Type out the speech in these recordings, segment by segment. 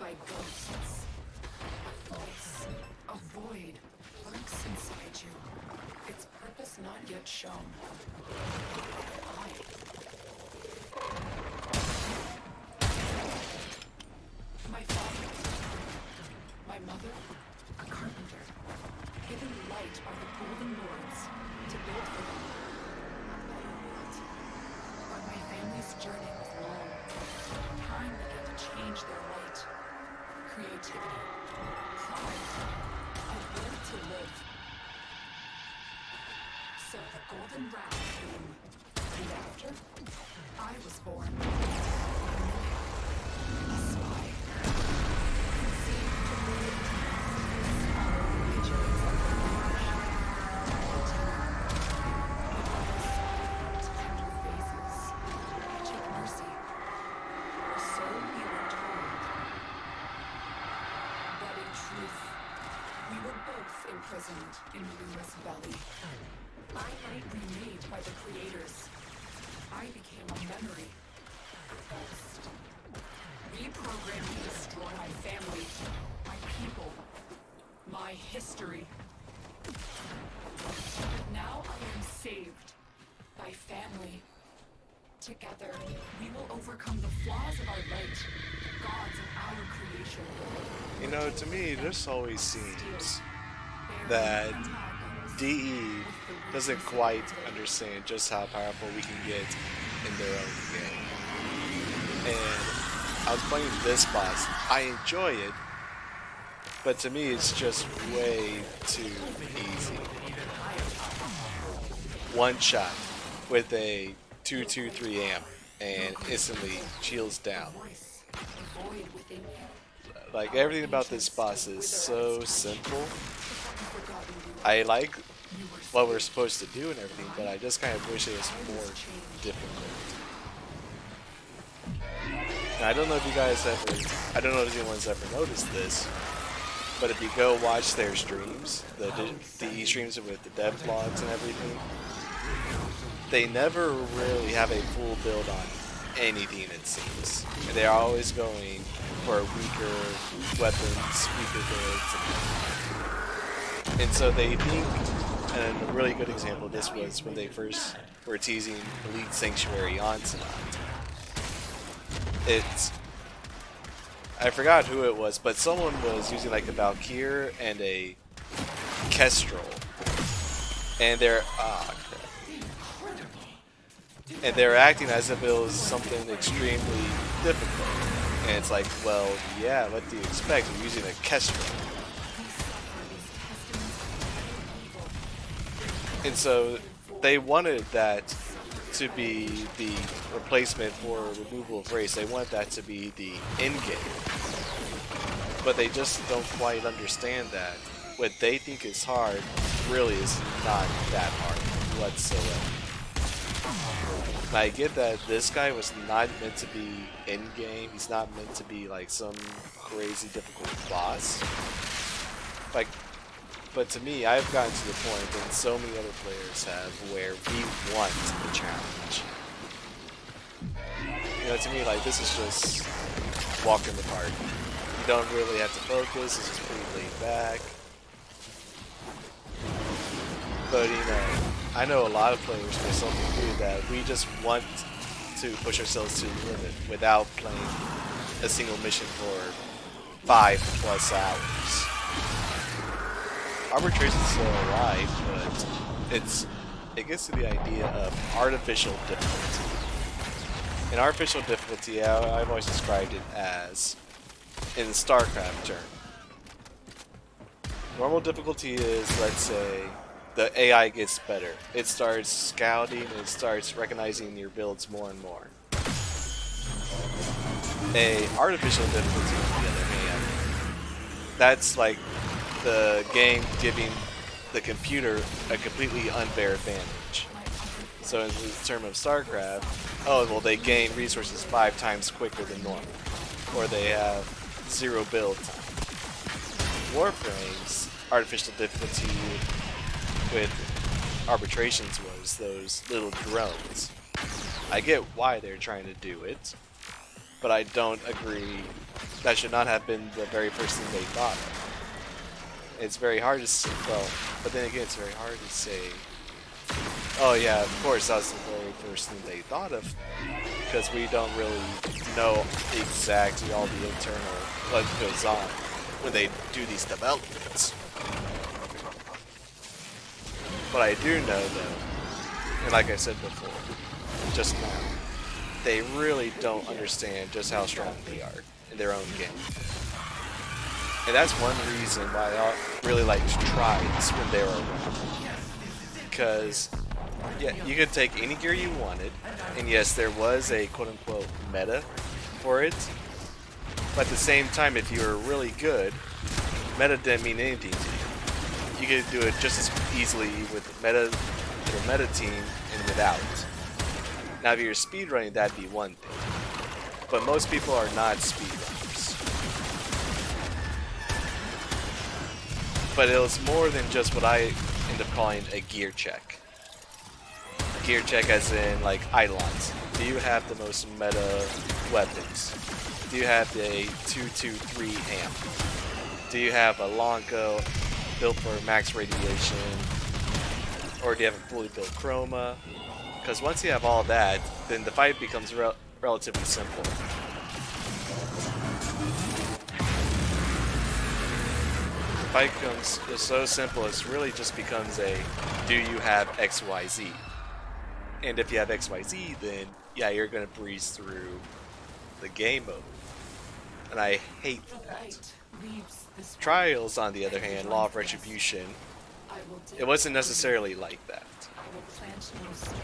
by ghosts. A voice, a void, lurks inside you. Its purpose not yet shown. My father, my mother, a carpenter, given light by the golden lords to build for them a better world. But my family's journey was long. Time began to change their light. Creativity, pride, a will to live. So the golden wrath came. And after, I was born. A spy. Conceived to rule power vigilance of the marsh. Tender faces. Check mercy. Or so we were told. But in truth, we were both imprisoned in Luna's belly. My light remade by the creators. I became a memory. A ghost. Reprogrammed to destroy my family, my people, my history. But now I am saved. By family. Together, we will overcome the flaws of our light, the gods of our creation. You know, to me, this always seems that DE doesn't quite understand just how powerful we can get in their own game. And I was playing this boss. I enjoy it, but to me it's just way too easy. One shot with a 223 amp and instantly shields down. Like, everything about this boss is so simple. I like what we're supposed to do and everything, but I just kind of wish it was more difficult. And I don't know if you guys ever, I don't know if anyone's ever noticed this, but if you go watch their streams, the DE streams with the dev vlogs and everything, they never really have a full build on anything, it seems. And they're always going for weaker weapons, weaker builds. And so they think, and a really good example of this was when they first were teasing Elite Sanctuary Onslaught. I forgot who it was, but someone was using like a Valkyr and a Kestrel. And they're, and they're acting as if it was something extremely difficult. And it's like, well, yeah, what do you expect? You're using a Kestrel. And so they wanted that to be the replacement for removal of race. They want that to be the end game. But they just don't quite understand that what they think is hard really is not that hard whatsoever. And I get that this guy was not meant to be end game. He's not meant to be like some crazy difficult boss. Like, but to me, I've gotten to the point, and so many other players have, where we want the challenge. You know, to me, like, this is just walking the park. You don't really have to focus, it's just pretty laid back. But, you know, I know a lot of players, myself included, that we just want to push ourselves to the limit without playing a single mission for 5+ hours. Arbitration's still alive, but it gets to the idea of artificial difficulty. In artificial difficulty, I've always described it as, in StarCraft term, normal difficulty is, let's say, the AI gets better. It starts scouting, and it starts recognizing your builds more and more. A artificial difficulty, on the other hand, that's like the game giving the computer a completely unfair advantage. So in the term of StarCraft, oh, well, they gain resources 5 times quicker than normal, or they have 0 build time. Warframe's artificial difficulty with arbitrations was those little drones. I get why they're trying to do it, but I don't agree That should not have been the very first thing they thought of. It's very hard to say, well, but then again, it's very hard to say, oh yeah, of course, that was the very first thing they thought of, because we don't really know exactly all the internal what goes on when they do these developments. But I do know, though, and like I said before, just now, they really don't understand just how strong they are in their own game. And that's one reason why I really liked Trials when they were around. Because, yeah, you could take any gear you wanted, and yes, there was a quote-unquote meta for it. But at the same time, if you were really good, meta didn't mean anything to you. You could do it just as easily with your meta team and without. Now, if you're speedrunning, that'd be one thing. But most people are not speedrunners. But it was more than just what I end up calling a gear check. Gear check as in, like, Eidolons. Do you have the most meta weapons? Do you have the 223 amp? Do you have a Longo built for max radiation? Or do you have a fully built chroma? Because once you have all that, then the fight becomes relatively simple. The fight becomes so simple, it really just becomes a, do you have XYZ? And if you have XYZ, then yeah, you're going to breeze through the game mode. And I hate that. Trials, on the other hand, Law of Retribution, it wasn't necessarily like that.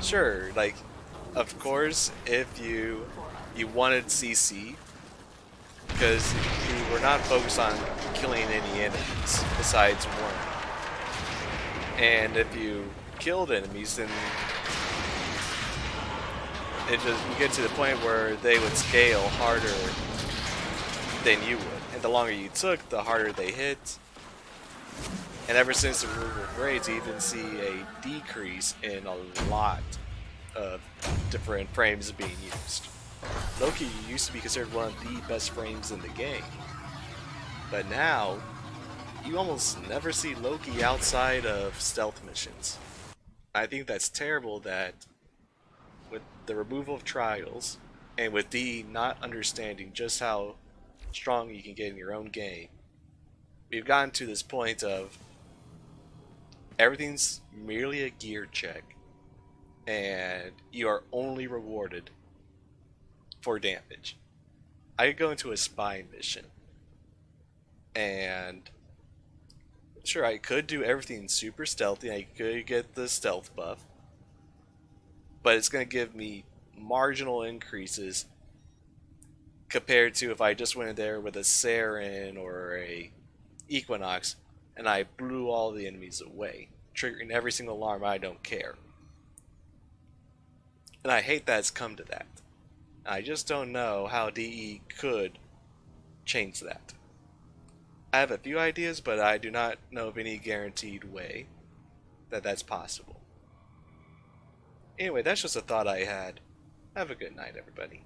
Sure, like, of course, if you wanted CC, because you were not focused on killing any enemies besides one. And if you killed enemies, then you get to the point where they would scale harder than you would. And the longer you took, the harder they hit. And ever since the removal of grades, you even see a decrease in a lot of different frames being used. Loki used to be considered one of the best frames in the game. But now, you almost never see Loki outside of stealth missions. I think that's terrible that with the removal of Trials, and with D not understanding just how strong you can get in your own game, we've gotten to this point of everything's merely a gear check, and you are only rewarded for damage. I could go into a spy mission, and sure, I could do everything super stealthy, I could get the stealth buff, but it's going to give me marginal increases compared to if I just went in there with a Saren or a Equinox and I blew all the enemies away, triggering every single alarm. I don't care. And I hate that it's come to that. I just don't know how DE could change that. I have a few ideas, but I do not know of any guaranteed way that that's possible. Anyway, that's just a thought I had. Have a good night, everybody.